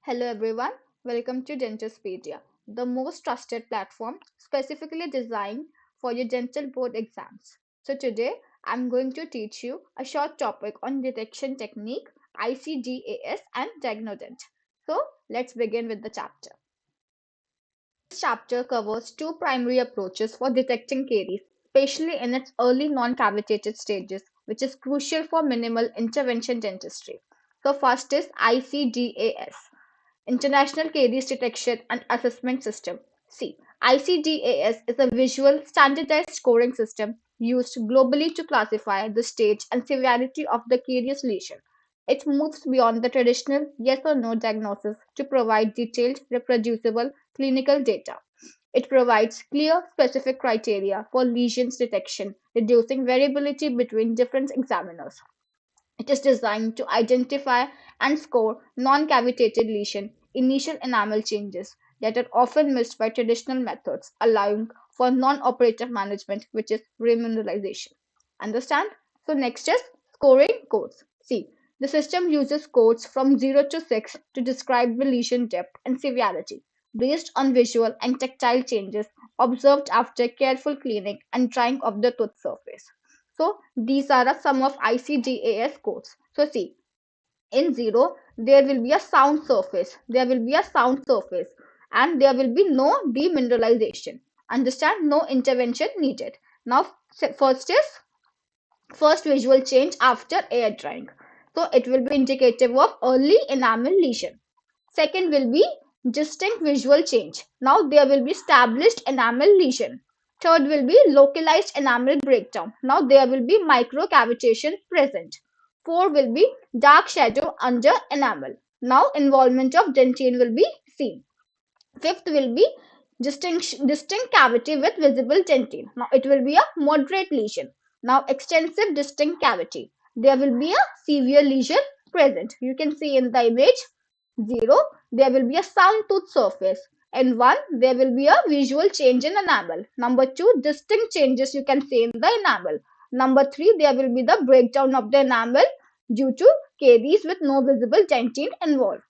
Hello everyone, welcome to Dentospedia, the most trusted platform specifically designed for your dental board exams. So today I'm going to teach you a short topic on detection technique, ICDAS and DIAGNOdent. So let's begin with the chapter. This chapter covers two primary approaches for detecting caries, especially in its early non-cavitated stages, which is crucial for minimal intervention dentistry. So first is ICDAS. International Caries Detection and Assessment System. See, ICDAS is a visual standardized scoring system used globally to classify the stage and severity of the caries lesion. It moves beyond the traditional yes or no diagnosis to provide detailed, reproducible clinical data. It provides clear, specific criteria for lesions detection, reducing variability between different examiners. It is designed to identify and score non-cavitated lesion initial enamel changes that are often missed by traditional methods, allowing for non-operative management, which is remineralization. Understand? So next is scoring codes. See, the system uses codes from 0 to 6 to describe the lesion depth and severity based on visual and tactile changes observed after careful cleaning and drying of the tooth surface. So these are some of ICDAS codes. So see, in 0, there will be a sound surface. There will be a sound surface and there will be no demineralization. Understand? No intervention needed. Now, first is first visual change after air drying. So it will be indicative of early enamel lesion. Second will be distinct visual change. Now there will be established enamel lesion. Third will be localized enamel breakdown. Now there will be microcavitation present. Four will be dark shadow under enamel. Now involvement of dentine will be seen. Fifth will be distinct cavity with visible dentine. Now it will be a moderate lesion. Now extensive distinct cavity. There will be a severe lesion present. You can see in the image 0, there will be a sound tooth surface. And 1, there will be a visual change in enamel. Number 2, distinct changes you can see in the enamel. Number 3, there will be the breakdown of the enamel due to caries with no visible dentine involved.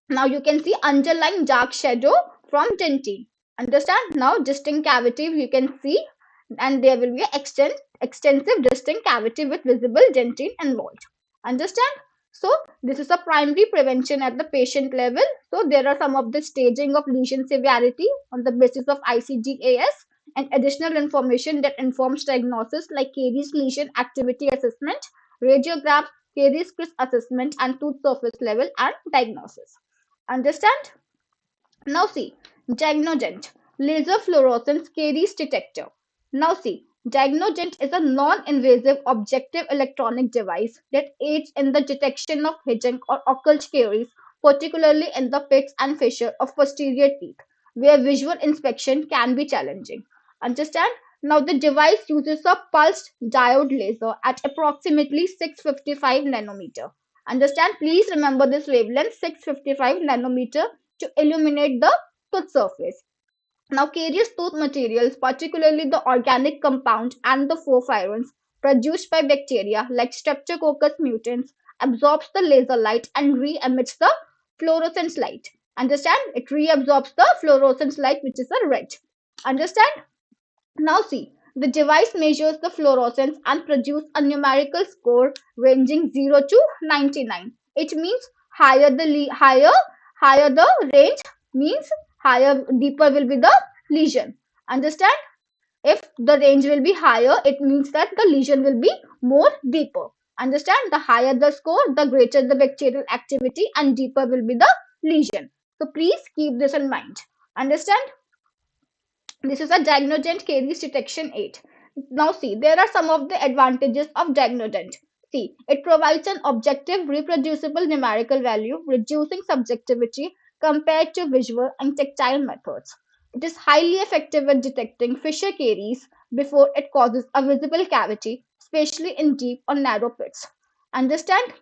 Now you can see underlying dark shadow from dentine. Understand? Now distinct cavity you can see, and there will be extensive distinct cavity with visible dentine involved. Understand? So this is a primary prevention at the patient level. So there are some of the staging of lesion severity on the basis of ICDAS and additional information that informs diagnosis like caries lesion activity assessment, radiographs, caries crisp assessment, and tooth surface level and diagnosis. Understand? Now see, DIAGNOdent, laser fluorescence caries detector. Now see, DIAGNOdent is a non-invasive objective electronic device that aids in the detection of hidden or occult caries, particularly in the pits and fissure of posterior teeth, where visual inspection can be challenging. Understand? Now the device uses a pulsed diode laser at approximately 655 nanometer. Understand? Please remember this wavelength 655 nanometer to illuminate the tooth surface. Now, carious tooth materials, particularly the organic compound and the porphyrins produced by bacteria like Streptococcus mutans, absorbs the laser light and re-emits the fluorescence light. Understand? It reabsorbs the fluorescence light, which is a red. Understand? Now see, the device measures the fluorescence and produces a numerical score ranging 0 to 99. It means higher the range means higher deeper will be the lesion. Understand? If the range will be higher, it means that the lesion will be more deeper. Understand? The higher the score, the greater the bacterial activity and deeper will be the lesion. So please keep this in mind. Understand? This is a DIAGNOdent caries detection aid. Now see, there are some of the advantages of DIAGNOdent. See, it provides an objective, reproducible numerical value, reducing subjectivity compared to visual and tactile methods. It is highly effective at detecting fissure caries before it causes a visible cavity, especially in deep or narrow pits. Understand?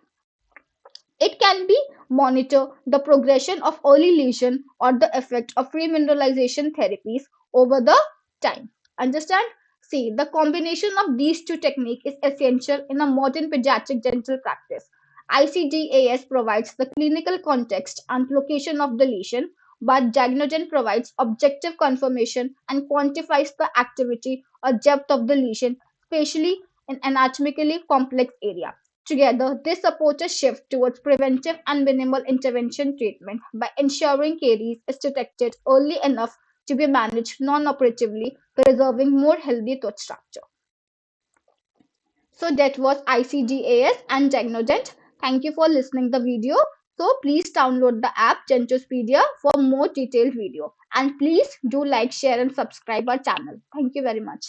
It can be monitor the progression of early lesion or the effect of remineralization therapies over the time. Understand? See, the combination of these two techniques is essential in a modern pediatric dental practice. ICDAS provides the clinical context and location of the lesion, but DIAGNOdent provides objective confirmation and quantifies the activity or depth of the lesion, especially in anatomically complex area. Together, they support a shift towards preventive and minimal intervention treatment by ensuring caries is detected early enough to be managed non-operatively, preserving more healthy tooth structure. So that was ICDAS and DIAGNOdent. Thank you for listening the video. So please download the app Dentospedia for more detailed video. And please do like, share and subscribe our channel. Thank you very much.